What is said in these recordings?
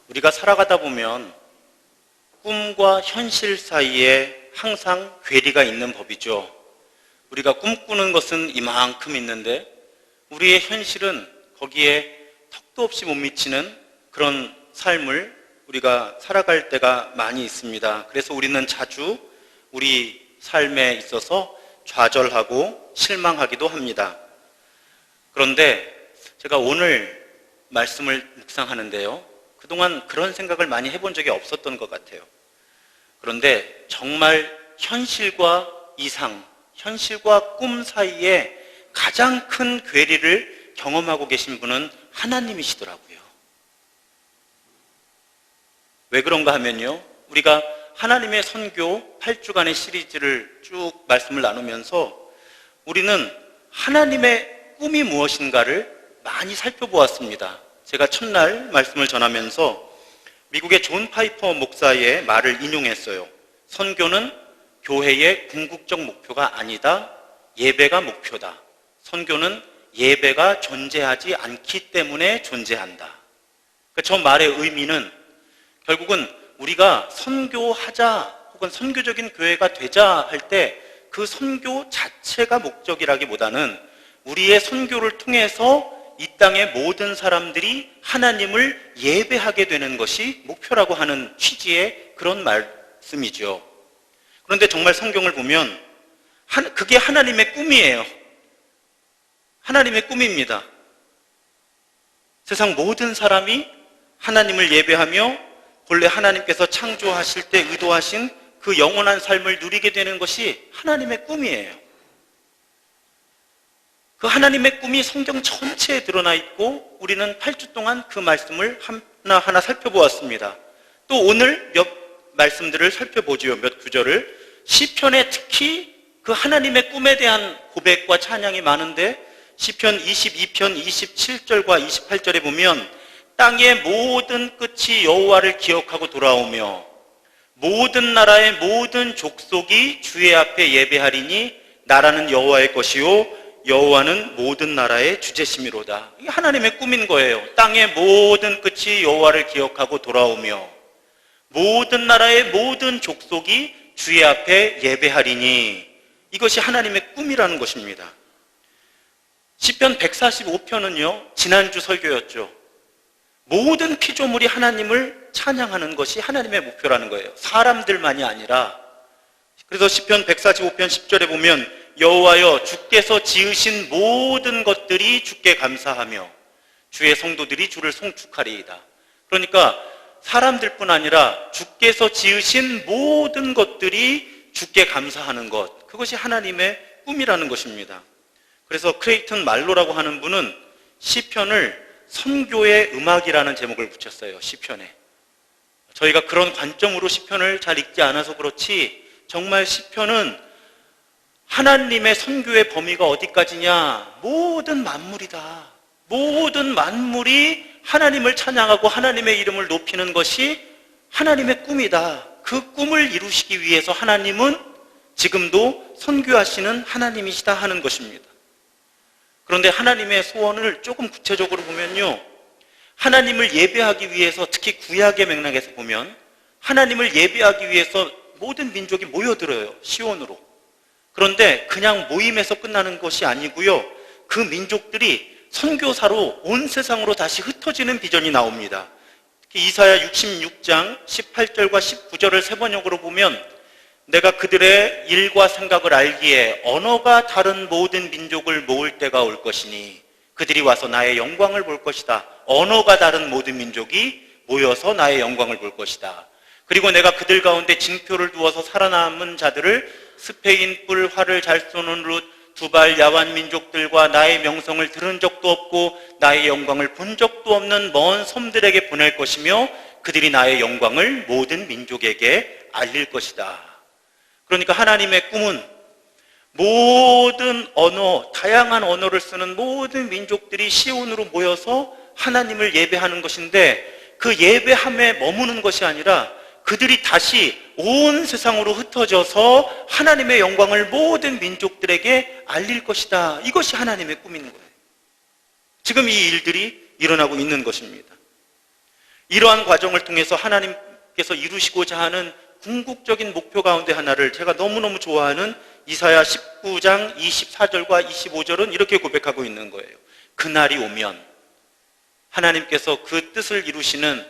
우리가 살아가다 보면 꿈과 현실 사이에 항상 괴리가 있는 법이죠. 우리가 꿈꾸는 것은 이만큼 있는데 우리의 현실은 거기에 턱도 없이 못 미치는 그런 삶을 우리가 살아갈 때가 많이 있습니다. 그래서 우리는 자주 우리 삶에 있어서 좌절하고 실망하기도 합니다. 그런데 제가 오늘 말씀을 묵상하는데요, 그동안 그런 생각을 많이 해본 적이 없었던 것 같아요. 그런데 정말 현실과 이상, 현실과 꿈 사이에 가장 큰 괴리를 경험하고 계신 분은 하나님이시더라고요. 왜 그런가 하면요, 우리가 하나님의 선교 8주간의 시리즈를 쭉 말씀을 나누면서 우리는 하나님의 꿈이 무엇인가를 많이 살펴보았습니다. 제가 첫날 말씀을 전하면서 미국의 존 파이퍼 목사의 말을 인용했어요. 선교는 교회의 궁극적 목표가 아니다. 예배가 목표다. 선교는 예배가 존재하지 않기 때문에 존재한다. 저 말의 의미는 결국은 우리가 선교하자 혹은 선교적인 교회가 되자 할 때 그 선교 자체가 목적이라기보다는 우리의 선교를 통해서 이 땅의 모든 사람들이 하나님을 예배하게 되는 것이 목표라고 하는 취지의 그런 말씀이죠. 그런데 정말 성경을 보면 그게 하나님의 꿈이에요. 하나님의 꿈입니다. 세상 모든 사람이 하나님을 예배하며 본래 하나님께서 창조하실 때 의도하신 그 영원한 삶을 누리게 되는 것이 하나님의 꿈이에요. 그 하나님의 꿈이 성경 전체에 드러나 있고 우리는 8주 동안 그 말씀을 하나하나 살펴보았습니다. 또 오늘 몇 말씀들을 살펴보지요. 몇 구절을. 시편에 특히 그 하나님의 꿈에 대한 고백과 찬양이 많은데 시편 22편 27절과 28절에 보면 땅의 모든 끝이 여호와를 기억하고 돌아오며 모든 나라의 모든 족속이 주의 앞에 예배하리니 나라는 여호와의 것이요 여호와는 모든 나라의 주제심이로다. 이게 하나님의 꿈인 거예요. 땅의 모든 끝이 여호와를 기억하고 돌아오며 모든 나라의 모든 족속이 주의 앞에 예배하리니 이것이 하나님의 꿈이라는 것입니다. 시편 145편은요 지난주 설교였죠. 모든 피조물이 하나님을 찬양하는 것이 하나님의 목표라는 거예요. 사람들만이 아니라. 그래서 시편 145편 10절에 보면 여호와여 주께서 지으신 모든 것들이 주께 감사하며 주의 성도들이 주를 송축하리이다. 그러니까 사람들뿐 아니라 주께서 지으신 모든 것들이 주께 감사하는 것, 그것이 하나님의 꿈이라는 것입니다. 그래서 크레이튼 말로라고 하는 분은 시편을 선교의 음악이라는 제목을 붙였어요. 시편에. 저희가 그런 관점으로 시편을 잘 읽지 않아서 그렇지 정말 시편은 하나님의 선교의 범위가 어디까지냐, 모든 만물이다. 모든 만물이 하나님을 찬양하고 하나님의 이름을 높이는 것이 하나님의 꿈이다. 그 꿈을 이루시기 위해서 하나님은 지금도 선교하시는 하나님이시다 하는 것입니다. 그런데 하나님의 소원을 조금 구체적으로 보면요, 하나님을 예배하기 위해서, 특히 구약의 맥락에서 보면 하나님을 예배하기 위해서 모든 민족이 모여들어요. 시온으로. 그런데 그냥 모임에서 끝나는 것이 아니고요, 그 민족들이 선교사로 온 세상으로 다시 흩어지는 비전이 나옵니다. 특히 이사야 66장 18절과 19절을 세 번역으로 보면 내가 그들의 일과 생각을 알기에 언어가 다른 모든 민족을 모을 때가 올 것이니 그들이 와서 나의 영광을 볼 것이다. 언어가 다른 모든 민족이 모여서 나의 영광을 볼 것이다. 그리고 내가 그들 가운데 징표를 두어서 살아남은 자들을 스페인 뿔, 활을 잘 쏘는 룻, 두발, 야완 민족들과 나의 명성을 들은 적도 없고 나의 영광을 본 적도 없는 먼 섬들에게 보낼 것이며 그들이 나의 영광을 모든 민족에게 알릴 것이다. 그러니까 하나님의 꿈은 모든 언어, 다양한 언어를 쓰는 모든 민족들이 시온으로 모여서 하나님을 예배하는 것인데 그 예배함에 머무는 것이 아니라 그들이 다시 온 세상으로 흩어져서 하나님의 영광을 모든 민족들에게 알릴 것이다. 이것이 하나님의 꿈인 거예요. 지금 이 일들이 일어나고 있는 것입니다. 이러한 과정을 통해서 하나님께서 이루시고자 하는 궁극적인 목표 가운데 하나를 제가 너무너무 좋아하는 이사야 19장 24절과 25절은 이렇게 고백하고 있는 거예요. 그날이 오면 하나님께서 그 뜻을 이루시는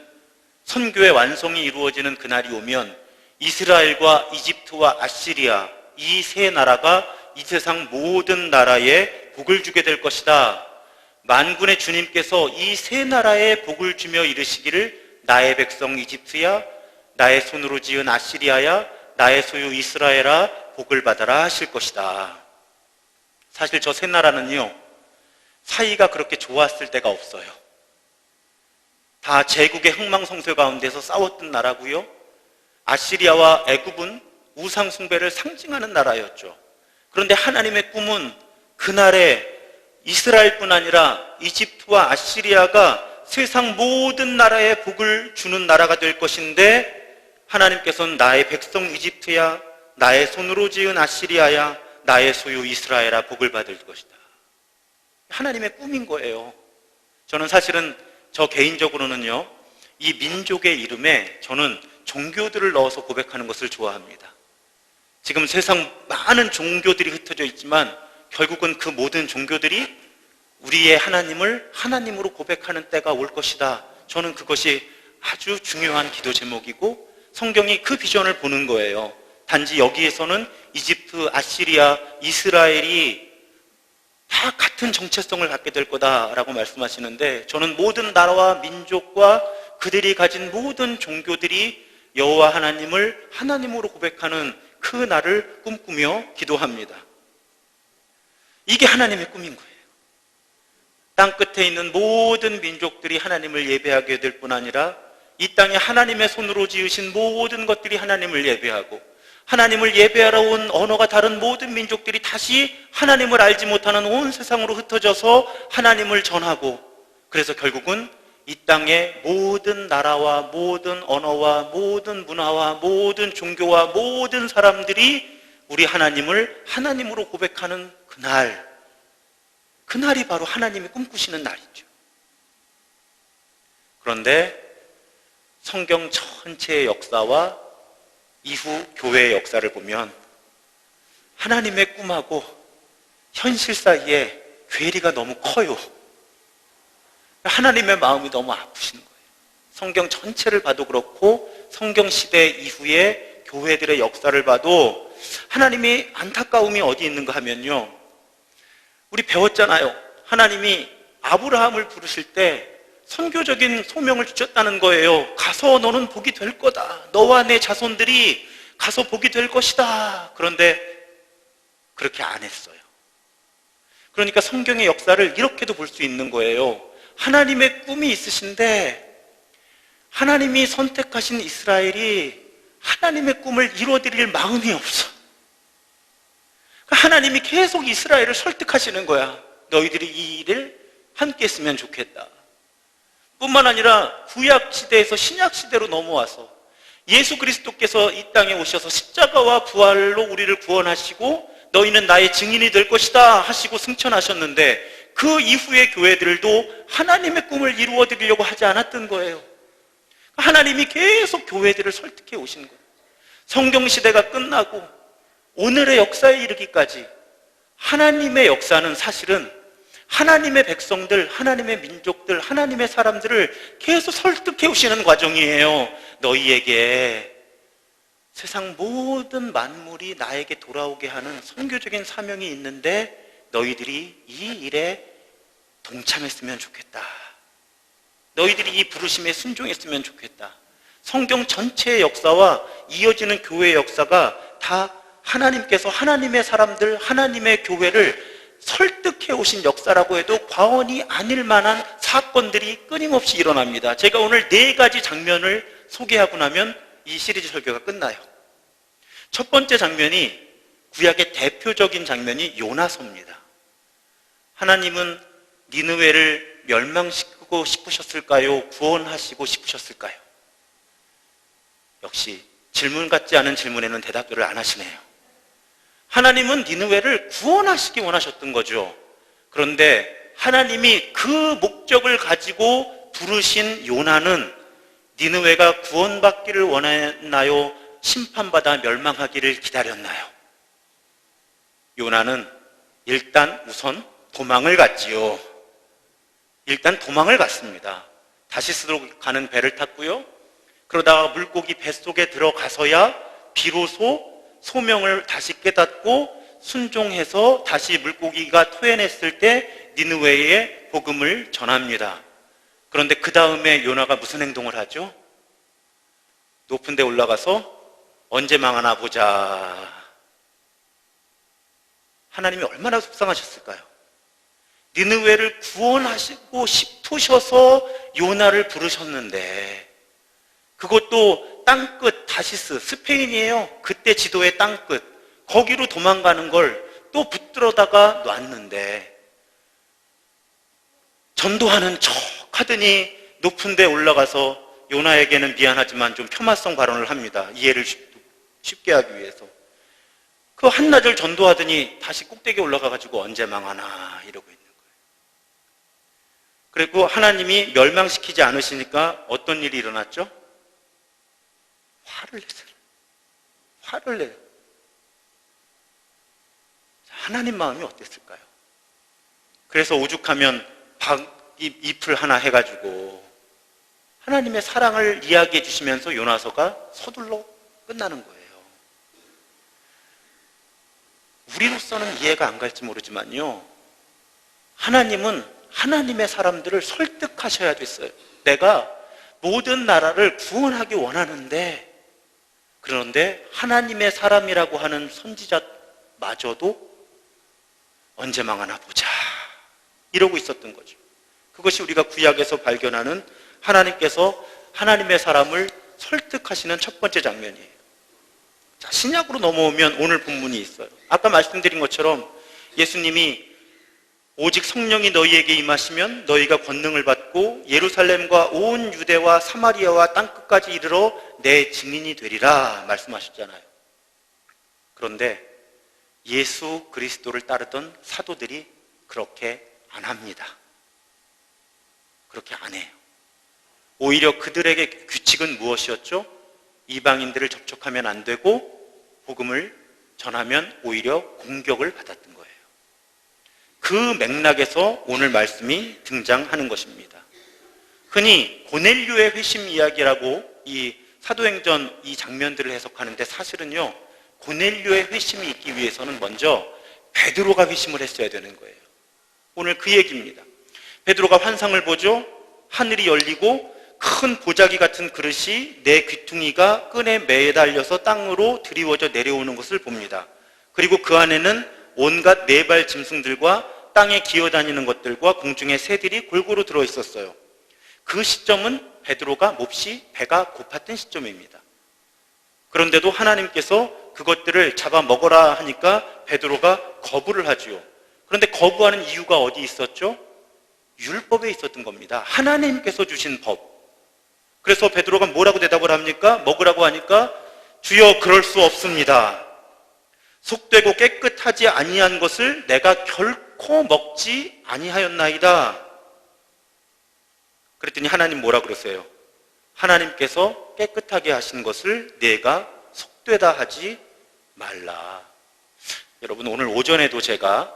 선교의 완성이 이루어지는 그날이 오면 이스라엘과 이집트와 아시리아 이 세 나라가 이 세상 모든 나라에 복을 주게 될 것이다. 만군의 주님께서 이 세 나라에 복을 주며 이르시기를 나의 백성 이집트야, 나의 손으로 지은 아시리아야, 나의 소유 이스라엘아 복을 받아라 하실 것이다. 사실 저 세 나라는요, 사이가 그렇게 좋았을 때가 없어요. 다 제국의 흥망성쇠 가운데서 싸웠던 나라고요. 아시리아와 애굽은 우상 숭배를 상징하는 나라였죠. 그런데 하나님의 꿈은 그날에 이스라엘뿐 아니라 이집트와 아시리아가 세상 모든 나라에 복을 주는 나라가 될 것인데, 하나님께서는 나의 백성 이집트야, 나의 손으로 지은 아시리아야, 나의 소유 이스라엘아 복을 받을 것이다. 하나님의 꿈인 거예요. 저는 사실은 저 개인적으로는요, 이 민족의 이름에 저는 종교들을 넣어서 고백하는 것을 좋아합니다. 지금 세상 많은 종교들이 흩어져 있지만 결국은 그 모든 종교들이 우리의 하나님을 하나님으로 고백하는 때가 올 것이다. 저는 그것이 아주 중요한 기도 제목이고 성경이 그 비전을 보는 거예요. 단지 여기에서는 이집트, 아시리아, 이스라엘이 다 같은 정체성을 갖게 될 거다라고 말씀하시는데, 저는 모든 나라와 민족과 그들이 가진 모든 종교들이 여호와 하나님을 하나님으로 고백하는 그 날을 꿈꾸며 기도합니다. 이게 하나님의 꿈인 거예요. 땅 끝에 있는 모든 민족들이 하나님을 예배하게 될 뿐 아니라 이 땅에 하나님의 손으로 지으신 모든 것들이 하나님을 예배하고, 하나님을 예배하러 온 언어가 다른 모든 민족들이 다시 하나님을 알지 못하는 온 세상으로 흩어져서 하나님을 전하고, 그래서 결국은 이 땅의 모든 나라와 모든 언어와 모든 문화와 모든 종교와 모든 사람들이 우리 하나님을 하나님으로 고백하는 그날이 바로 하나님이 꿈꾸시는 날이죠. 그런데 성경 전체의 역사와 이후 교회의 역사를 보면 하나님의 꿈하고 현실 사이에 괴리가 너무 커요. 하나님의 마음이 너무 아프신 거예요. 성경 전체를 봐도 그렇고 성경 시대 이후에 교회들의 역사를 봐도 하나님이 안타까움이 어디 있는가 하면요, 우리 배웠잖아요. 하나님이 아브라함을 부르실 때 선교적인 소명을 주셨다는 거예요. 가서 너는 복이 될 거다. 너와 내 자손들이 가서 복이 될 것이다. 그런데 그렇게 안 했어요. 그러니까 성경의 역사를 이렇게도 볼 수 있는 거예요. 하나님의 꿈이 있으신데 하나님이 선택하신 이스라엘이 하나님의 꿈을 이루어드릴 마음이 없어. 하나님이 계속 이스라엘을 설득하시는 거야. 너희들이 이 일을 함께 했으면 좋겠다. 뿐만 아니라 구약 시대에서 신약 시대로 넘어와서 예수 그리스도께서 이 땅에 오셔서 십자가와 부활로 우리를 구원하시고 너희는 나의 증인이 될 것이다 하시고 승천하셨는데, 그 이후의 교회들도 하나님의 꿈을 이루어드리려고 하지 않았던 거예요. 하나님이 계속 교회들을 설득해 오신 거예요. 성경시대가 끝나고 오늘의 역사에 이르기까지 하나님의 역사는 사실은 하나님의 백성들, 하나님의 민족들, 하나님의 사람들을 계속 설득해 오시는 과정이에요. 너희에게 세상 모든 만물이 나에게 돌아오게 하는 선교적인 사명이 있는데 너희들이 이 일에 동참했으면 좋겠다. 너희들이 이 부르심에 순종했으면 좋겠다. 성경 전체의 역사와 이어지는 교회의 역사가 다 하나님께서 하나님의 사람들, 하나님의 교회를 설득해 오신 역사라고 해도 과언이 아닐 만한 사건들이 끊임없이 일어납니다. 제가 오늘 4가지 장면을 소개하고 나면 이 시리즈 설교가 끝나요. 첫 번째 장면이, 구약의 대표적인 장면이 요나서입니다. 하나님은 니느웨를 멸망시키고 싶으셨을까요? 구원하시고 싶으셨을까요? 역시 질문 같지 않은 질문에는 대답들을 안 하시네요. 하나님은 니느웨를 구원하시기 원하셨던 거죠. 그런데 하나님이 그 목적을 가지고 부르신 요나는 니느웨가 구원받기를 원했나요? 심판받아 멸망하기를 기다렸나요? 요나는 일단 우선 도망을 갔지요. 일단 도망을 갔습니다. 다시스로 가는 배를 탔고요. 그러다가 물고기 뱃속에 들어가서야 비로소 소명을 다시 깨닫고 순종해서 다시 물고기가 토해냈을 때 니느웨에 복음을 전합니다. 그런데 그 다음에 요나가 무슨 행동을 하죠? 높은 데 올라가서 언제 망하나 보자. 하나님이 얼마나 속상하셨을까요? 니느웨를 구원하시고 싶으셔서 요나를 부르셨는데, 그것도 땅끝 다시스, 스페인이에요. 그때 지도의 땅끝, 거기로 도망가는 걸 또 붙들어다가 놨는데, 전도하는 척 하더니 높은 데 올라가서 요나에게는 미안하지만 좀 폄하성 발언을 합니다. 이해를 쉽게 하기 위해서. 그 한나절 전도하더니 다시 꼭대기에 올라가가지고 언제 망하나 이러고 있는 거예요. 그리고 하나님이 멸망시키지 않으시니까 어떤 일이 일어났죠? 화를 내세요. 화를 내요. 하나님 마음이 어땠을까요? 그래서 오죽하면 잎을 하나 해가지고 하나님의 사랑을 이야기해 주시면서 요나서가 서둘러 끝나는 거예요. 우리로서는 이해가 안 갈지 모르지만요, 하나님은 하나님의 사람들을 설득하셔야 됐어요. 내가 모든 나라를 구원하기 원하는데, 그런데 하나님의 사람이라고 하는 선지자마저도 언제 망하나 보자 이러고 있었던 거죠. 그것이 우리가 구약에서 발견하는 하나님께서 하나님의 사람을 설득하시는 첫 번째 장면이에요. 자, 신약으로 넘어오면 오늘 본문이 있어요. 아까 말씀드린 것처럼 예수님이 오직 성령이 너희에게 임하시면 너희가 권능을 받고 예루살렘과 온 유대와 사마리아와 땅끝까지 이르러 내 증인이 되리라 말씀하셨잖아요. 그런데 예수 그리스도를 따르던 사도들이 그렇게 안 합니다. 그렇게 안 해요. 오히려 그들에게 규칙은 무엇이었죠? 이방인들을 접촉하면 안 되고 복음을 전하면 오히려 공격을 받았던 거예요. 그 맥락에서 오늘 말씀이 등장하는 것입니다. 흔히 고넬료의 회심 이야기라고 이 사도행전 이 장면들을 해석하는데, 사실은요, 고넬료의 회심이 있기 위해서는 먼저 베드로가 회심을 했어야 되는 거예요. 오늘 그 얘기입니다. 베드로가 환상을 보죠. 하늘이 열리고 큰 보자기 같은 그릇이 내 귀퉁이가 끈에 매달려서 땅으로 드리워져 내려오는 것을 봅니다. 그리고 그 안에는 온갖 네발 짐승들과 땅에 기어다니는 것들과 공중의 새들이 골고루 들어있었어요. 그 시점은 베드로가 몹시 배가 고팠던 시점입니다. 그런데도 하나님께서 그것들을 잡아 먹어라 하니까 베드로가 거부를 하지요. 그런데 거부하는 이유가 어디 있었죠? 율법에 있었던 겁니다. 하나님께서 주신 법. 그래서 베드로가 뭐라고 대답을 합니까? 먹으라고 하니까 주여 그럴 수 없습니다. 속되고 깨끗하지 아니한 것을 내가 결코 먹지 아니하였나이다. 그랬더니 하나님 뭐라 그러세요? 하나님께서 깨끗하게 하신 것을 내가 속되다 하지 말라. 여러분, 오늘 오전에도 제가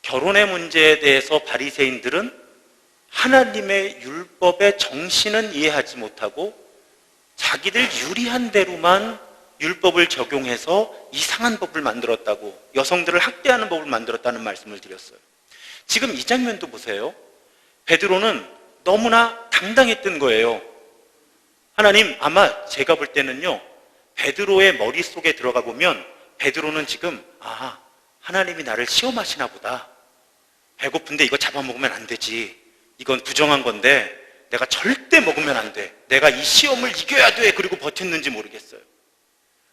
결혼의 문제에 대해서 바리새인들은 하나님의 율법의 정신은 이해하지 못하고 자기들 유리한 대로만 율법을 적용해서 이상한 법을 만들었다고, 여성들을 학대하는 법을 만들었다는 말씀을 드렸어요. 지금 이 장면도 보세요. 베드로는 너무나 당당했던 거예요. 하나님, 아마 제가 볼 때는요, 베드로의 머릿속에 들어가 보면 베드로는 지금 하나님이 나를 시험하시나 보다. 배고픈데 이거 잡아먹으면 안 되지. 이건 부정한 건데 내가 절대 먹으면 안 돼. 내가 이 시험을 이겨야 돼. 그리고 버텼는지 모르겠어요.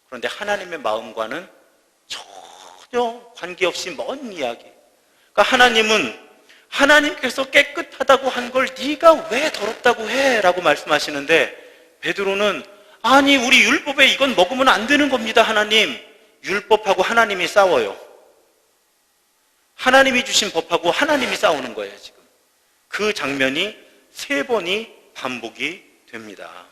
그런데 하나님의 마음과는 전혀 관계없이 먼 이야기. 그러니까 하나님은 하나님께서 깨끗하다고 한 걸 네가 왜 더럽다고 해? 라고 말씀하시는데 베드로는 아니 우리 율법에 이건 먹으면 안 되는 겁니다. 하나님. 율법하고 하나님이 싸워요. 하나님이 주신 법하고 하나님이 싸우는 거예요. 지금 그 장면이 3번이 반복이 됩니다.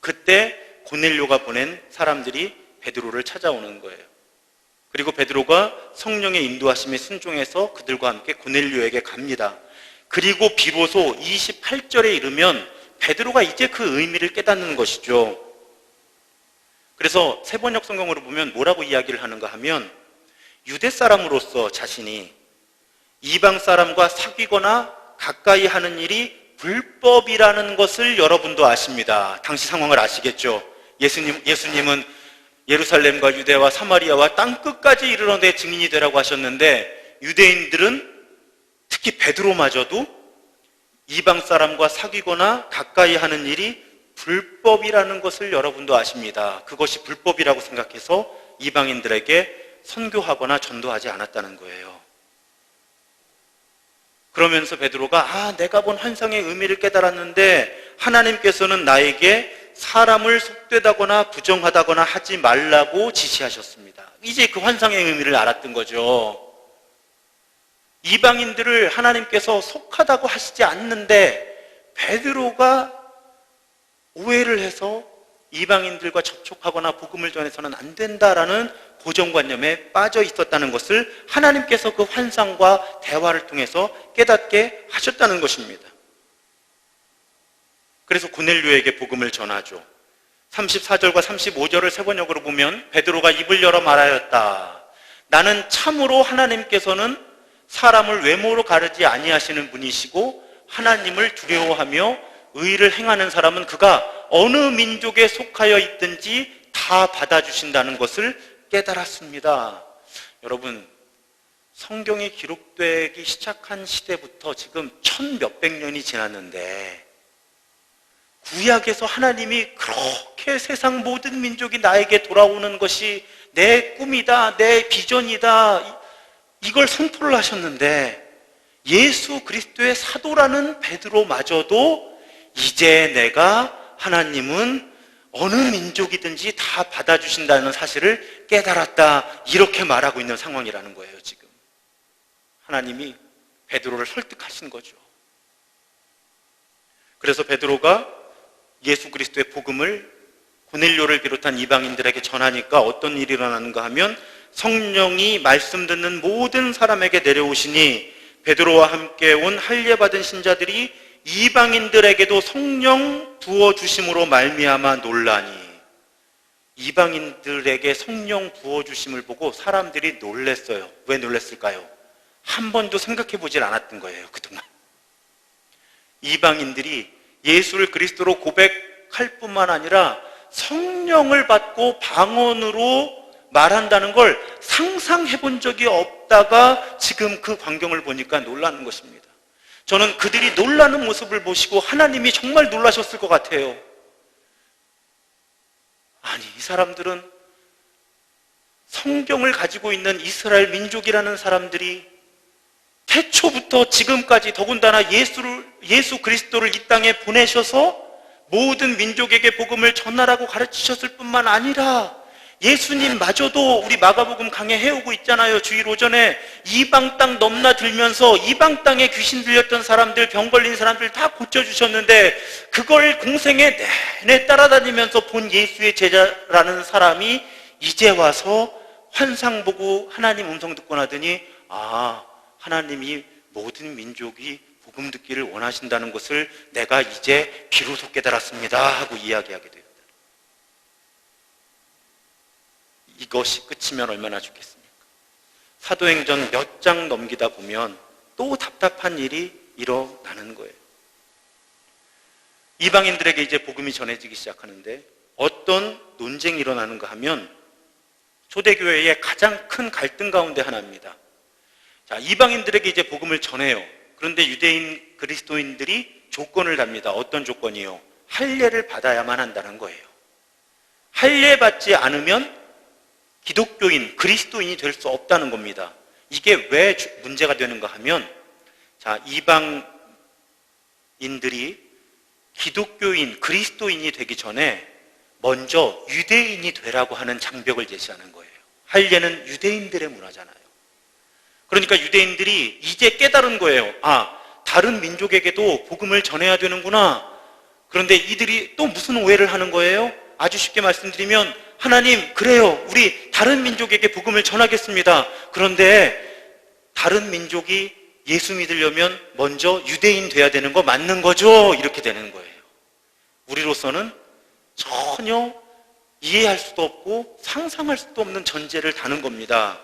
그때 고넬료가 보낸 사람들이 베드로를 찾아오는 거예요. 그리고 베드로가 성령의 인도하심에 순종해서 그들과 함께 고넬료에게 갑니다. 그리고 비로소 28절에 이르면 베드로가 이제 그 의미를 깨닫는 것이죠. 그래서 세번역 성경으로 보면 뭐라고 이야기를 하는가 하면, 유대 사람으로서 자신이 이방 사람과 사귀거나 가까이 하는 일이 불법이라는 것을 여러분도 아십니다. 당시 상황을 아시겠죠? 예수님은 예루살렘과 유대와 사마리아와 땅끝까지 이르러 내 증인이 되라고 하셨는데, 유대인들은 특히 베드로마저도 이방 사람과 사귀거나 가까이 하는 일이 불법이라는 것을 여러분도 아십니다. 그것이 불법이라고 생각해서 이방인들에게 선교하거나 전도하지 않았다는 거예요. 그러면서 베드로가 내가 본 환상의 의미를 깨달았는데 하나님께서는 나에게 사람을 속되다거나 부정하다거나 하지 말라고 지시하셨습니다. 이제 그 환상의 의미를 알았던 거죠. 이방인들을 하나님께서 속하다고 하시지 않는데 베드로가 오해를 해서 이방인들과 접촉하거나 복음을 전해서는 안 된다라는 고정관념에 빠져 있었다는 것을 하나님께서 그 환상과 대화를 통해서 깨닫게 하셨다는 것입니다. 그래서 고넬료에게 복음을 전하죠. 34절과 35절을 세번역으로 보면 베드로가 입을 열어 말하였다. 나는 참으로 하나님께서는 사람을 외모로 가르지 아니하시는 분이시고 하나님을 두려워하며 의를 행하는 사람은 그가 어느 민족에 속하여 있든지 다 받아주신다는 것을 깨달았습니다. 여러분, 성경이 기록되기 시작한 시대부터 지금 1000몇백 년이 지났는데 구약에서 하나님이 그렇게 세상 모든 민족이 나에게 돌아오는 것이 내 꿈이다, 내 비전이다, 이걸 선포를 하셨는데 예수 그리스도의 사도라는 베드로마저도 이제 내가 하나님은 어느 민족이든지 다 받아주신다는 사실을 깨달았다, 이렇게 말하고 있는 상황이라는 거예요. 지금 하나님이 베드로를 설득하신 거죠. 그래서 베드로가 예수 그리스도의 복음을 고넬료를 비롯한 이방인들에게 전하니까 어떤 일이 일어나는가 하면, 성령이 말씀 듣는 모든 사람에게 내려오시니 베드로와 함께 온 할례 받은 신자들이 이방인들에게도 성령 부어주심으로 말미암아 놀라니. 이방인들에게 성령 부어주심을 보고 사람들이 놀랬어요. 왜 놀랬을까요? 한 번도 생각해 보질 않았던 거예요, 그동안. 이방인들이 예수를 그리스도로 고백할 뿐만 아니라 성령을 받고 방언으로 말한다는 걸 상상해 본 적이 없다가 지금 그 광경을 보니까 놀라는 것입니다. 저는 그들이 놀라는 모습을 보시고 하나님이 정말 놀라셨을 것 같아요. 아니, 이 사람들은 성경을 가지고 있는 이스라엘 민족이라는 사람들이 태초부터 지금까지 더군다나 예수 그리스도를 이 땅에 보내셔서 모든 민족에게 복음을 전하라고 가르치셨을 뿐만 아니라 예수님마저도 우리 마가복음 강해 해오고 있잖아요. 주일 오전에 이방 땅 넘나들면서 이방 땅에 귀신 들렸던 사람들, 병 걸린 사람들 다 고쳐주셨는데 그걸 공생에 내내 따라다니면서 본 예수의 제자라는 사람이 이제 와서 환상 보고 하나님 음성 듣고 나더니 하나님이 모든 민족이 복음 듣기를 원하신다는 것을 내가 이제 비로소 깨달았습니다 하고 이야기하게 됩니다. 이것이 끝이면 얼마나 좋겠습니까? 사도행전 몇 장 넘기다 보면 또 답답한 일이 일어나는 거예요. 이방인들에게 이제 복음이 전해지기 시작하는데 어떤 논쟁이 일어나는가 하면 초대교회의 가장 큰 갈등 가운데 하나입니다. 자, 이방인들에게 이제 복음을 전해요. 그런데 유대인 그리스도인들이 조건을 답니다. 어떤 조건이요? 할례를 받아야만 한다는 거예요. 할례 받지 않으면 기독교인, 그리스도인이 될 수 없다는 겁니다. 이게 왜 문제가 되는가 하면, 자, 이방인들이 기독교인, 그리스도인이 되기 전에 먼저 유대인이 되라고 하는 장벽을 제시하는 거예요. 할례는 유대인들의 문화잖아요. 그러니까 유대인들이 이제 깨달은 거예요. 다른 민족에게도 복음을 전해야 되는구나. 그런데 이들이 또 무슨 오해를 하는 거예요? 아주 쉽게 말씀드리면, 하나님, 그래요. 우리 다른 민족에게 복음을 전하겠습니다. 그런데 다른 민족이 예수 믿으려면 먼저 유대인 돼야 되는 거 맞는 거죠? 이렇게 되는 거예요. 우리로서는 전혀 이해할 수도 없고 상상할 수도 없는 전제를 다는 겁니다.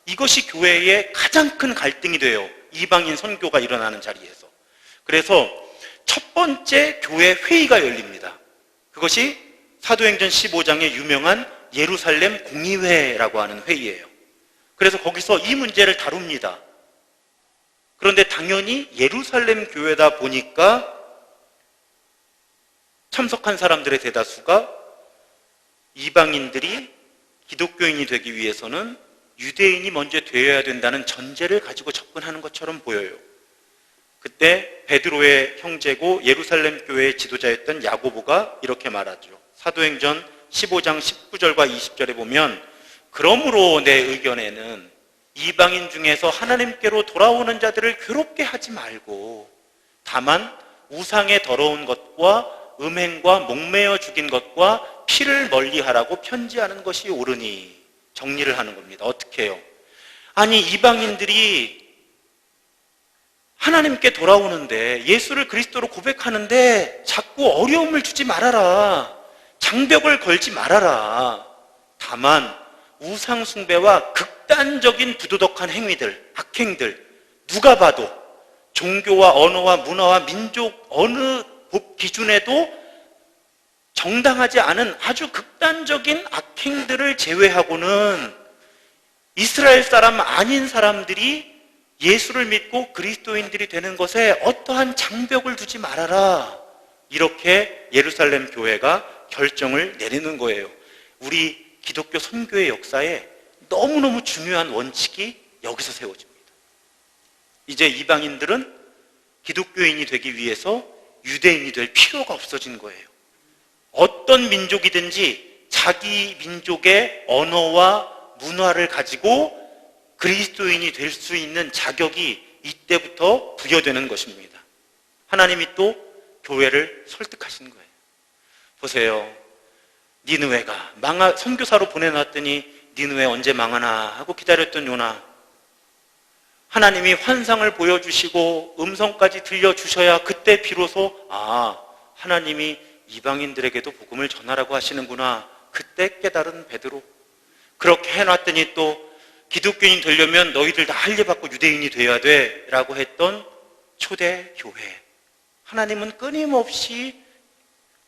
이것이 교회의 가장 큰 갈등이 돼요. 이방인 선교가 일어나는 자리에서. 그래서 첫 번째 교회 회의가 열립니다. 그것이 사도행전 15장의 유명한 예루살렘 공의회라고 하는 회의예요. 그래서 거기서 이 문제를 다룹니다. 그런데 당연히 예루살렘 교회다 보니까 참석한 사람들의 대다수가 이방인들이 기독교인이 되기 위해서는 유대인이 먼저 되어야 된다는 전제를 가지고 접근하는 것처럼 보여요. 그때 베드로의 형제고 예루살렘 교회의 지도자였던 야고보가 이렇게 말하죠. 사도행전 15장 19절과 20절에 보면, 그러므로 내 의견에는 이방인 중에서 하나님께로 돌아오는 자들을 괴롭게 하지 말고 다만 우상의 더러운 것과 음행과 목매어 죽인 것과 피를 멀리하라고 편지하는 것이 옳으니. 정리를 하는 겁니다. 어떻게 해요? 아니, 이방인들이 하나님께 돌아오는데, 예수를 그리스도로 고백하는데 자꾸 어려움을 주지 말아라. 장벽을 걸지 말아라. 다만 우상 숭배와 극단적인 부도덕한 행위들, 악행들, 누가 봐도 종교와 언어와 문화와 민족 어느 법 기준에도 정당하지 않은 아주 극단적인 악행들을 제외하고는 이스라엘 사람 아닌 사람들이 예수를 믿고 그리스도인들이 되는 것에 어떠한 장벽을 두지 말아라. 이렇게 예루살렘 교회가 결정을 내리는 거예요. 우리 기독교 선교의 역사에 너무너무 중요한 원칙이 여기서 세워집니다. 이제 이방인들은 기독교인이 되기 위해서 유대인이 될 필요가 없어진 거예요. 어떤 민족이든지 자기 민족의 언어와 문화를 가지고 그리스도인이 될 수 있는 자격이 이때부터 부여되는 것입니다. 하나님이 또 교회를 설득하신 거예요. 보세요. 니느웨가 선교사로 보내놨더니 니느웨 언제 망하나 하고 기다렸던 요나, 하나님이 환상을 보여주시고 음성까지 들려주셔야 그때 비로소 하나님이 이방인들에게도 복음을 전하라고 하시는구나, 그때 깨달은 베드로. 그렇게 해놨더니 또 기독교인 되려면 너희들 다 할례받고 유대인이 돼야 돼 라고 했던 초대교회. 하나님은 끊임없이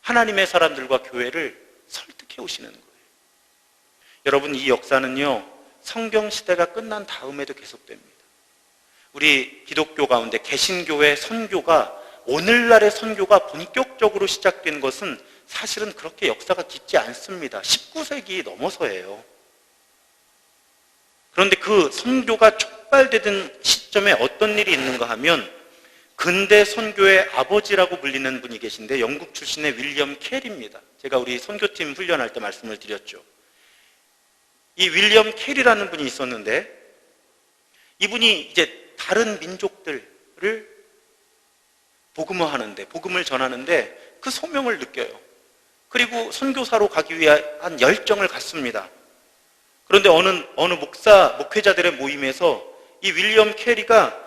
하나님의 사람들과 교회를 설득해 오시는 거예요. 여러분, 이 역사는요, 성경시대가 끝난 다음에도 계속됩니다. 우리 기독교 가운데 개신교의 선교가, 오늘날의 선교가 본격적으로 시작된 것은 사실은 그렇게 역사가 깊지 않습니다. 19세기 넘어서예요. 그런데 그 선교가 촉발되던 시점에 어떤 일이 있는가 하면, 근대 선교의 아버지라고 불리는 분이 계신데 영국 출신의 윌리엄 캐리입니다. 제가 우리 선교팀 훈련할 때 말씀을 드렸죠. 이 윌리엄 캐리라는 분이 있었는데, 이분이 이제 다른 민족들을 복음을 전하는데 그 소명을 느껴요. 그리고 선교사로 가기 위한 열정을 갖습니다. 그런데 어느 목회자들의 모임에서 이 윌리엄 캐리가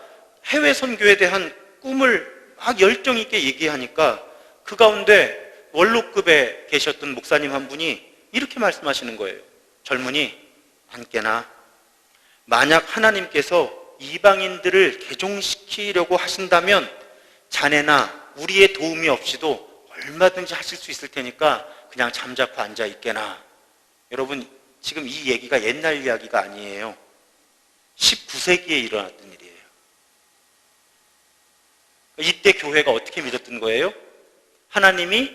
해외 선교에 대한 꿈을 막 열정 있게 얘기하니까 그 가운데 원로급에 계셨던 목사님 한 분이 이렇게 말씀하시는 거예요. 젊은이, 안 깨나? 만약 하나님께서 이방인들을 개종시키려고 하신다면 자네나 우리의 도움이 없이도 얼마든지 하실 수 있을 테니까 그냥 잠자코 앉아 있게나. 여러분, 지금 이 얘기가 옛날 이야기가 아니에요. 19세기에 일어났던 일이에요. 이때 교회가 어떻게 믿었던 거예요? 하나님이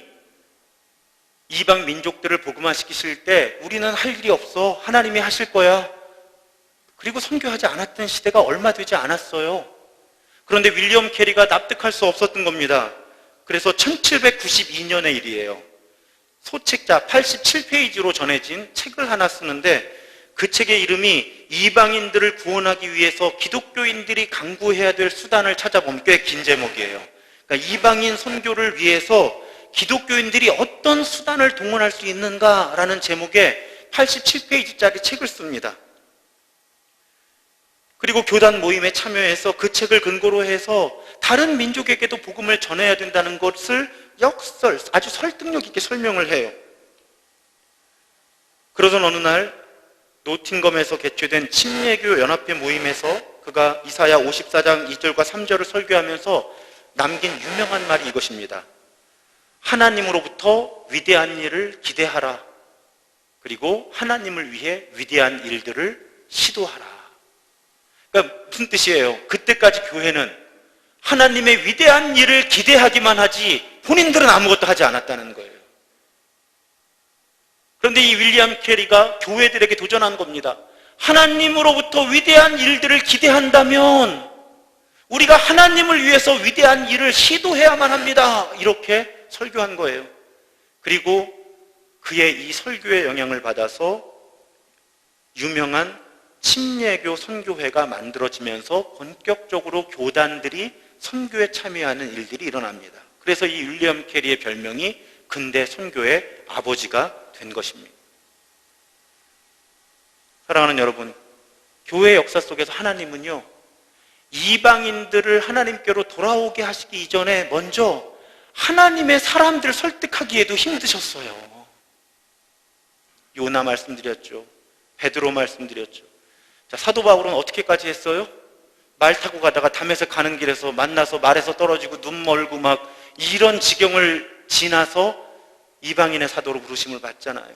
이방 민족들을 복음화시키실 때 우리는 할 일이 없어, 하나님이 하실 거야. 그리고 선교하지 않았던 시대가 얼마 되지 않았어요. 그런데 윌리엄 캐리가 납득할 수 없었던 겁니다. 그래서 1792년의 일이에요. 소책자 87페이지로 전해진 책을 하나 쓰는데, 그 책의 이름이 이방인들을 구원하기 위해서 기독교인들이 강구해야 될 수단을 찾아보면 꽤 긴 제목이에요. 그러니까 이방인 선교를 위해서 기독교인들이 어떤 수단을 동원할 수 있는가라는 제목의 87페이지짜리 책을 씁니다. 그리고 교단 모임에 참여해서 그 책을 근거로 해서 다른 민족에게도 복음을 전해야 된다는 것을 아주 설득력 있게 설명을 해요. 그러던 어느 날 노팅검에서 개최된 침례교 연합회 모임에서 그가 이사야 54장 2절과 3절을 설교하면서 남긴 유명한 말이 이것입니다. 하나님으로부터 위대한 일을 기대하라. 그리고 하나님을 위해 위대한 일들을 시도하라. 그러니까 무슨 뜻이에요? 그때까지 교회는 하나님의 위대한 일을 기대하기만 하지 본인들은 아무것도 하지 않았다는 거예요. 그런데 이 윌리엄 캐리가 교회들에게 도전한 겁니다. 하나님으로부터 위대한 일들을 기대한다면 우리가 하나님을 위해서 위대한 일을 시도해야만 합니다. 이렇게 설교한 거예요. 그리고 그의 이 설교의 영향을 받아서 유명한 침례교 선교회가 만들어지면서 본격적으로 교단들이 선교에 참여하는 일들이 일어납니다. 그래서 이 윌리엄 캐리의 별명이 근대 선교의 아버지가 된 것입니다. 사랑하는 여러분, 교회의 역사 속에서 하나님은요, 이방인들을 하나님께로 돌아오게 하시기 이전에 먼저 하나님의 사람들을 설득하기에도 힘드셨어요. 요나 말씀드렸죠. 베드로 말씀드렸죠. 자, 사도 바울은 어떻게까지 했어요? 말 타고 가다가 다메섹 가는 길에서 만나서 말에서 떨어지고 눈 멀고 막 이런 지경을 지나서 이방인의 사도로 부르심을 받잖아요.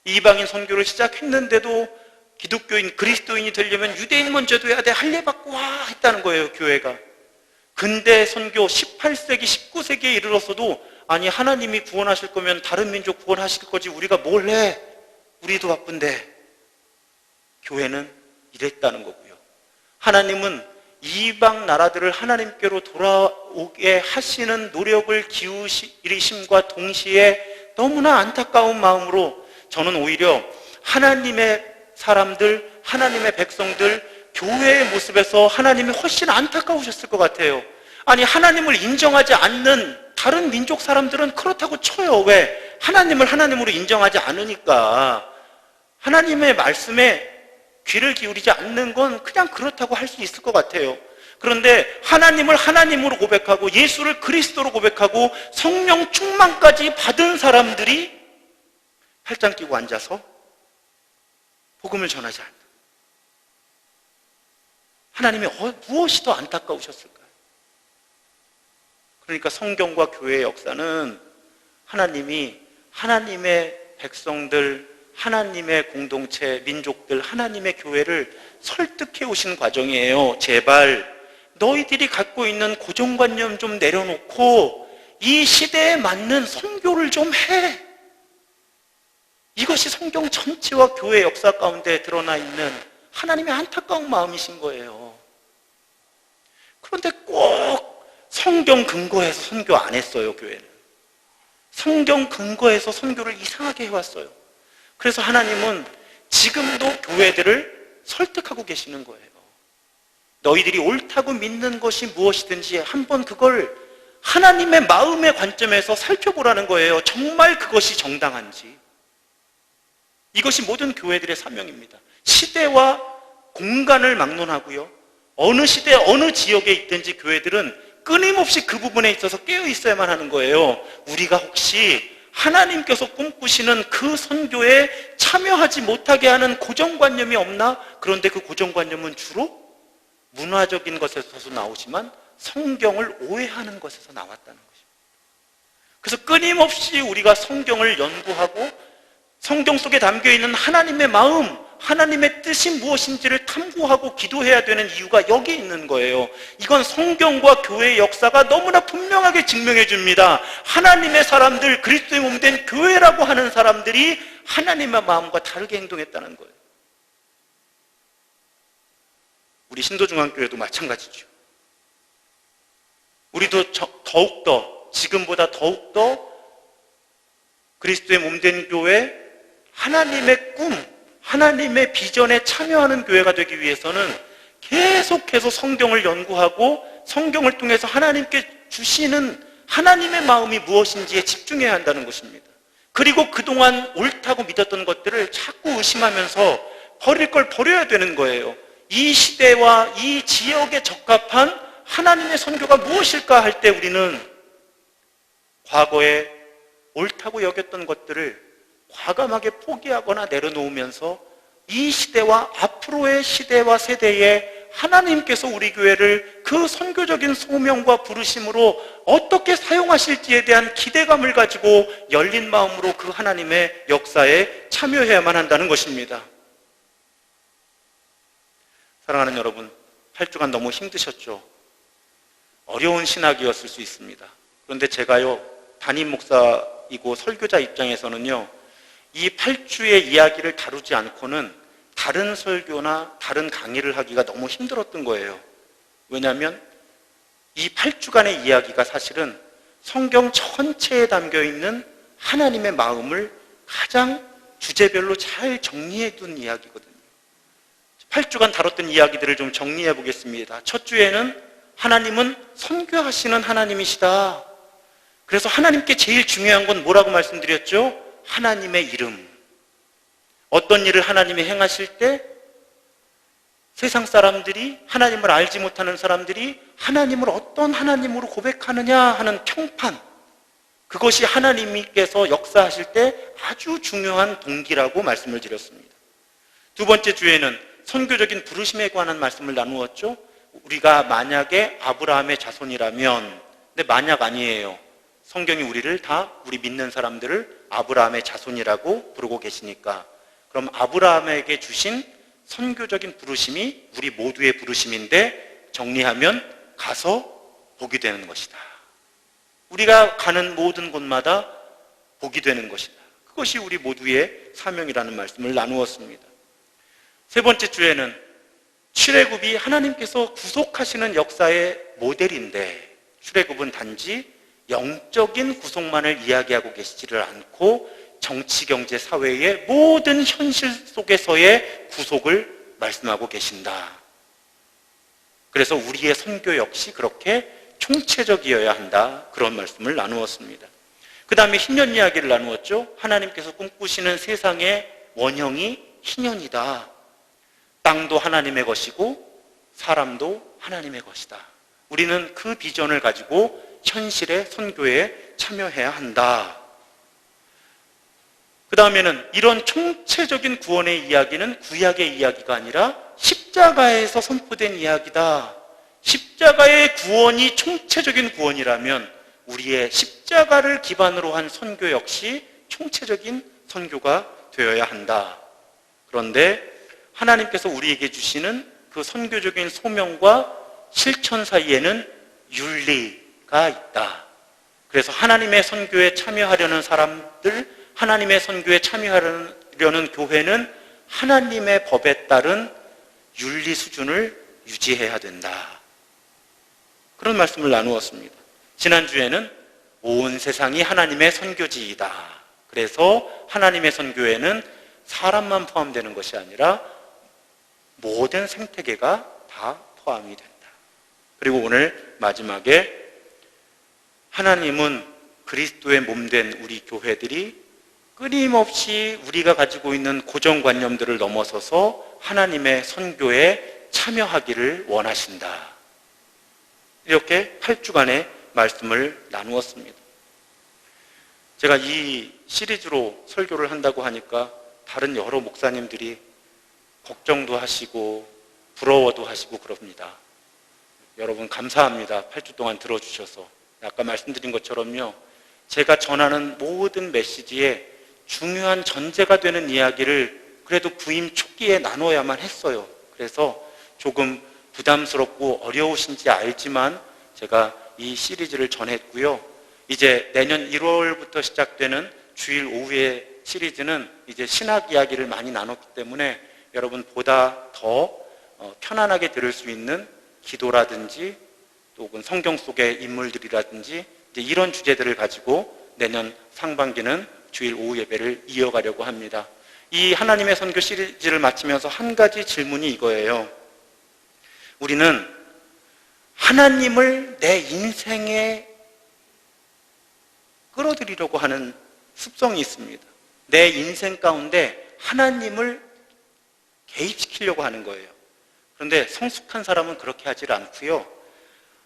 이방인 선교를 시작했는데도 기독교인, 그리스도인이 되려면 유대인 먼저 돼야 돼. 할례 받고 와 했다는 거예요, 교회가. 근대 선교 18세기, 19세기에 이르렀어도 아니 하나님이 구원하실 거면 다른 민족 구원하실 거지 우리가 뭘 해? 우리도 바쁜데. 교회는 이랬다는 거고요. 하나님은 이방 나라들을 하나님께로 돌아오게 하시는 노력을 기울이심과 동시에 너무나 안타까운 마음으로 저는 오히려 하나님의 사람들, 하나님의 백성들, 교회의 모습에서 하나님이 훨씬 안타까우셨을 것 같아요. 아니 하나님을 인정하지 않는 다른 민족 사람들은 그렇다고 쳐요. 왜? 하나님을 하나님으로 인정하지 않으니까. 하나님의 말씀에 귀를 기울이지 않는 건 그냥 그렇다고 할 수 있을 것 같아요. 그런데 하나님을 하나님으로 고백하고 예수를 그리스도로 고백하고 성령 충만까지 받은 사람들이 팔짱 끼고 앉아서 복음을 전하지 않는다. 하나님이 무엇이 더 안타까우셨을까요? 그러니까 성경과 교회의 역사는 하나님이 하나님의 백성들, 하나님의 공동체, 민족들, 하나님의 교회를 설득해 오신 과정이에요. 제발 너희들이 갖고 있는 고정관념 좀 내려놓고 이 시대에 맞는 선교를 좀 해. 이것이 성경 전체와 교회 역사 가운데 드러나 있는 하나님의 안타까운 마음이신 거예요. 그런데 꼭 성경 근거해서 선교 안 했어요, 교회는. 성경 근거해서 선교를 이상하게 해왔어요. 그래서 하나님은 지금도 교회들을 설득하고 계시는 거예요. 너희들이 옳다고 믿는 것이 무엇이든지 한번 그걸 하나님의 마음의 관점에서 살펴보라는 거예요. 정말 그것이 정당한지. 이것이 모든 교회들의 사명입니다. 시대와 공간을 막론하고요. 어느 시대, 어느 지역에 있든지 교회들은 끊임없이 그 부분에 있어서 깨어 있어야만 하는 거예요. 우리가 혹시 하나님께서 꿈꾸시는 그 선교에 참여하지 못하게 하는 고정관념이 없나? 그런데 그 고정관념은 주로 문화적인 것에서 나오지만 성경을 오해하는 것에서 나왔다는 것입니다. 그래서 끊임없이 우리가 성경을 연구하고 성경 속에 담겨있는 하나님의 마음, 하나님의 뜻이 무엇인지를 탐구하고 기도해야 되는 이유가 여기 있는 거예요. 이건 성경과 교회의 역사가 너무나 분명하게 증명해 줍니다. 하나님의 사람들, 그리스도의 몸된 교회라고 하는 사람들이 하나님의 마음과 다르게 행동했다는 거예요. 우리 신도중앙교회도 마찬가지죠. 우리도 더욱더, 지금보다 더욱더 그리스도의 몸된 교회, 하나님의 꿈, 하나님의 비전에 참여하는 교회가 되기 위해서는 계속해서 성경을 연구하고 성경을 통해서 하나님께 주시는 하나님의 마음이 무엇인지에 집중해야 한다는 것입니다. 그리고 그동안 옳다고 믿었던 것들을 자꾸 의심하면서 버릴 걸 버려야 되는 거예요. 이 시대와 이 지역에 적합한 하나님의 선교가 무엇일까 할 때 우리는 과거에 옳다고 여겼던 것들을 과감하게 포기하거나 내려놓으면서 이 시대와 앞으로의 시대와 세대에 하나님께서 우리 교회를 그 선교적인 소명과 부르심으로 어떻게 사용하실지에 대한 기대감을 가지고 열린 마음으로 그 하나님의 역사에 참여해야만 한다는 것입니다. 사랑하는 여러분, 8주간 너무 힘드셨죠? 어려운 신학이었을 수 있습니다. 그런데 제가요, 담임 목사이고 설교자 입장에서는요, 이 8주의 이야기를 다루지 않고는 다른 설교나 다른 강의를 하기가 너무 힘들었던 거예요. 왜냐하면 이 8주간의 이야기가 사실은 성경 전체에 담겨있는 하나님의 마음을 가장 주제별로 잘 정리해둔 이야기거든요. 8주간 다뤘던 이야기들을 좀 정리해 보겠습니다. 첫 주에는 하나님은 선교하시는 하나님이시다. 그래서 하나님께 제일 중요한 건 뭐라고 말씀드렸죠? 하나님의 이름. 어떤 일을 하나님이 행하실 때 세상 사람들이, 하나님을 알지 못하는 사람들이 하나님을 어떤 하나님으로 고백하느냐 하는 평판, 그것이 하나님께서 역사하실 때 아주 중요한 동기라고 말씀을 드렸습니다. 두 번째 주에는 선교적인 부르심에 관한 말씀을 나누었죠. 우리가 만약에 아브라함의 자손이라면, 근데 만약 아니에요. 성경이 우리를 다, 우리 믿는 사람들을 아브라함의 자손이라고 부르고 계시니까, 그럼 아브라함에게 주신 선교적인 부르심이 우리 모두의 부르심인데, 정리하면 가서 복이 되는 것이다. 우리가 가는 모든 곳마다 복이 되는 것이다. 그것이 우리 모두의 사명이라는 말씀을 나누었습니다. 세 번째 주에는 출애굽이 하나님께서 구속하시는 역사의 모델인데, 출애굽은 단지 영적인 구속만을 이야기하고 계시지를 않고 정치, 경제, 사회의 모든 현실 속에서의 구속을 말씀하고 계신다. 그래서 우리의 선교 역시 그렇게 총체적이어야 한다. 그런 말씀을 나누었습니다. 그 다음에 희년 이야기를 나누었죠. 하나님께서 꿈꾸시는 세상의 원형이 희년이다. 땅도 하나님의 것이고 사람도 하나님의 것이다. 우리는 그 비전을 가지고 현실의 선교에 참여해야 한다. 그 다음에는 이런 총체적인 구원의 이야기는 구약의 이야기가 아니라 십자가에서 선포된 이야기다. 십자가의 구원이 총체적인 구원이라면 우리의 십자가를 기반으로 한 선교 역시 총체적인 선교가 되어야 한다. 그런데 하나님께서 우리에게 주시는 그 선교적인 소명과 실천 사이에는 윤리가 있다. 그래서 하나님의 선교에 참여하려는 사람들, 하나님의 선교에 참여하려는 교회는 하나님의 법에 따른 윤리 수준을 유지해야 된다. 그런 말씀을 나누었습니다. 지난주에는 온 세상이 하나님의 선교지이다. 그래서 하나님의 선교에는 사람만 포함되는 것이 아니라 모든 생태계가 다 포함이 된다. 그리고 오늘 마지막에 하나님은 그리스도의 몸된 우리 교회들이 끊임없이 우리가 가지고 있는 고정관념들을 넘어서서 하나님의 선교에 참여하기를 원하신다. 이렇게 8주간의 말씀을 나누었습니다. 제가 이 시리즈로 설교를 한다고 하니까 다른 여러 목사님들이 걱정도 하시고 부러워도 하시고 그럽니다. 여러분 감사합니다. 8주 동안 들어주셔서. 아까 말씀드린 것처럼요, 제가 전하는 모든 메시지에 중요한 전제가 되는 이야기를 그래도 부임 초기에 나눠야만 했어요. 그래서 조금 부담스럽고 어려우신지 알지만 제가 이 시리즈를 전했고요. 이제 내년 1월부터 시작되는 주일 오후의 시리즈는 이제 신학 이야기를 많이 나눴기 때문에 여러분 보다 더 편안하게 들을 수 있는 기도라든지 또 혹은 성경 속의 인물들이라든지 이제 이런 주제들을 가지고 내년 상반기는 주일 오후 예배를 이어가려고 합니다. 이 하나님의 선교 시리즈를 마치면서 한 가지 질문이 이거예요. 우리는 하나님을 내 인생의 끌어들이려고 하는 습성이 있습니다. 내 인생 가운데 하나님을 개입시키려고 하는 거예요. 그런데 성숙한 사람은 그렇게 하질 않고요.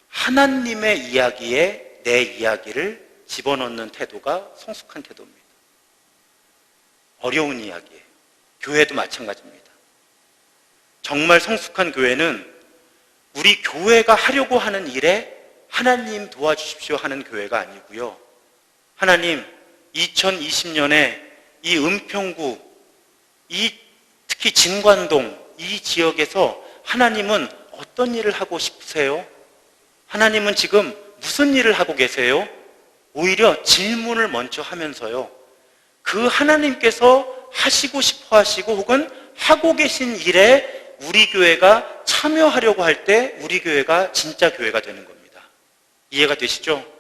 하나님의 이야기에 내 이야기를 집어넣는 태도가 성숙한 태도입니다. 어려운 이야기예요. 교회도 마찬가지입니다. 정말 성숙한 교회는 우리 교회가 하려고 하는 일에 하나님 도와주십시오 하는 교회가 아니고요. 하나님, 2020년에 이 은평구, 특히 진관동 이 지역에서 하나님은 어떤 일을 하고 싶으세요? 하나님은 지금 무슨 일을 하고 계세요? 오히려 질문을 먼저 하면서요. 그 하나님께서 하시고 싶어 하시고 혹은 하고 계신 일에 우리 교회가 참여하려고 할 때 우리 교회가 진짜 교회가 되는 겁니다. 이해가 되시죠?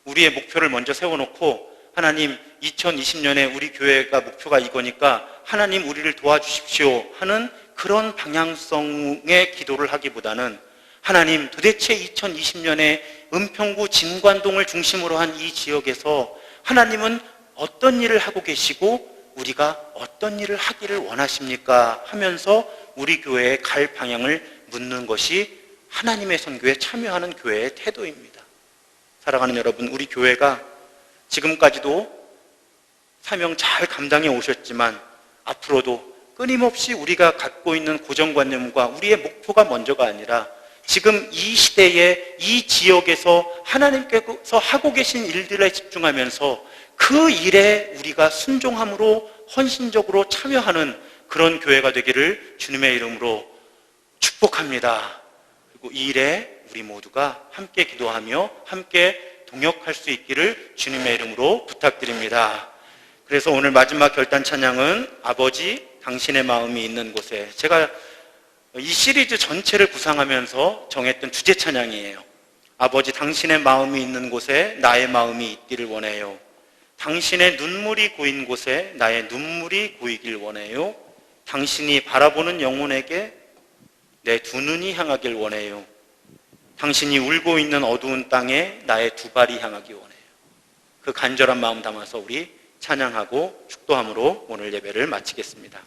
우리의 목표를 먼저 세워놓고 하나님 2020년에 우리 교회가 목표가 이거니까 하나님 우리를 도와주십시오 하는 그런 방향성의 기도를 하기보다는 하나님 도대체 2020년에 은평구 진관동을 중심으로 한 이 지역에서 하나님은 어떤 일을 하고 계시고 우리가 어떤 일을 하기를 원하십니까? 하면서 우리 교회에 갈 방향을 묻는 것이 하나님의 선교에 참여하는 교회의 태도입니다. 사랑하는 여러분, 우리 교회가 지금까지도 사명 잘 감당해 오셨지만 앞으로도 끊임없이 우리가 갖고 있는 고정관념과 우리의 목표가 먼저가 아니라 지금 이 시대에 이 지역에서 하나님께서 하고 계신 일들에 집중하면서 그 일에 우리가 순종함으로 헌신적으로 참여하는 그런 교회가 되기를 주님의 이름으로 축복합니다. 그리고 이 일에 우리 모두가 함께 기도하며 함께 동역할 수 있기를 주님의 이름으로 부탁드립니다. 그래서 오늘 마지막 결단 찬양은 아버지 당신의 마음이 있는 곳에, 제가 이 시리즈 전체를 구상하면서 정했던 주제 찬양이에요. 아버지 당신의 마음이 있는 곳에 나의 마음이 있기를 원해요. 당신의 눈물이 고인 곳에 나의 눈물이 고이길 원해요. 당신이 바라보는 영혼에게 내 두 눈이 향하길 원해요. 당신이 울고 있는 어두운 땅에 나의 두 발이 향하기 원해요. 그 간절한 마음 담아서 우리 찬양하고 축도함으로 오늘 예배를 마치겠습니다.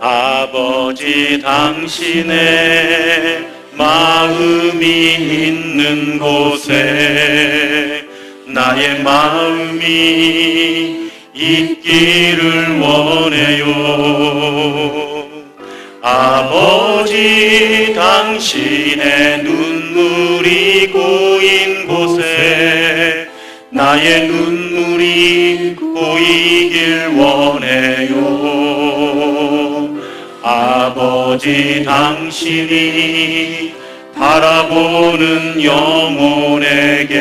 아버지 당신의 마음이 있는 곳에 나의 마음이 있기를 원해요. 아버지 당신의 눈물이 고인 곳에 나의 눈물이 고이길 원해요. 아버지 당신이 바라보는 영혼에게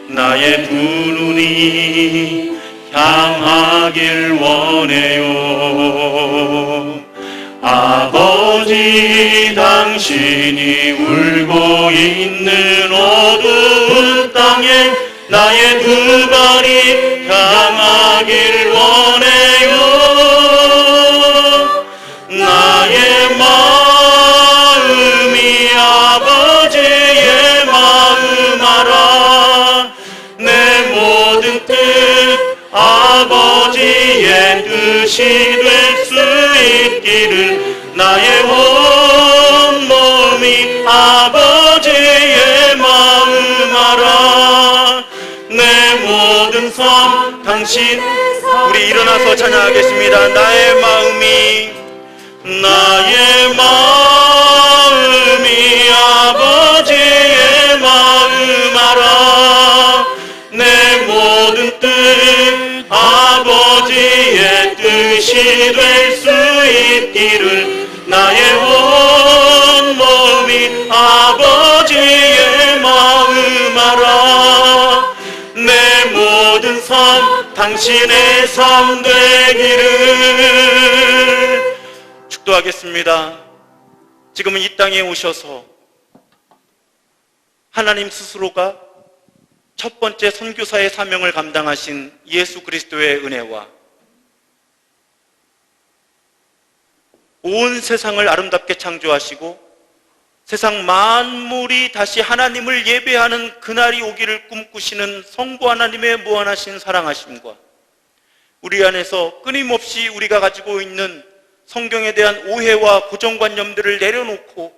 나의 두 눈이 향하길 원해요. 아버지 당신이 울고 있는 어두운 땅에 나의 두 발이 향하길 원해요. 나의 마음이 아버지의 마음 알아. 내 모든 뜻 아버지의 뜻이 될 수 있기를 나의 온 몸이 아버지의 마음 알아. 내 모든 삶 당신, 우리 일어나서 찬양하겠습니다. 나의 마음이 아버지의 마음 알아. 내 모든 뜻 아버지의 뜻이 될 수 있기를 나의 온 몸이 아버지의 마음 알아. 내 모든 삶 당신의 삶 되기를 축도하겠습니다. 지금은 이 땅에 오셔서 하나님 스스로가 첫 번째 선교사의 사명을 감당하신 예수 그리스도의 은혜와 온 세상을 아름답게 창조하시고 세상 만물이 다시 하나님을 예배하는 그날이 오기를 꿈꾸시는 성부 하나님의 무한하신 사랑하심과 우리 안에서 끊임없이 우리가 가지고 있는 성경에 대한 오해와 고정관념들을 내려놓고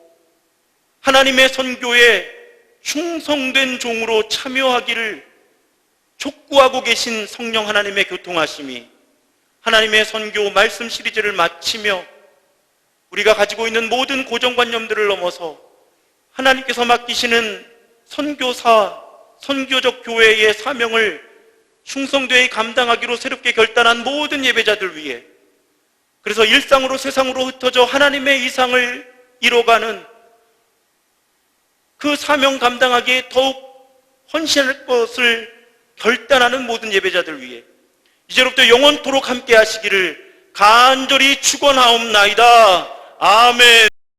하나님의 선교에 충성된 종으로 참여하기를 촉구하고 계신 성령 하나님의 교통하심이 하나님의 선교 말씀 시리즈를 마치며 우리가 가지고 있는 모든 고정관념들을 넘어서 하나님께서 맡기시는 선교사, 선교적 교회의 사명을 충성되이 감당하기로 새롭게 결단한 모든 예배자들 위해 그래서 일상으로 세상으로 흩어져 하나님의 이상을 이뤄가는 그 사명 감당하기에 더욱 헌신할 것을 결단하는 모든 예배자들 위해 이제로부터 영원토록 함께 하시기를 간절히 축원하옵나이다. 아멘.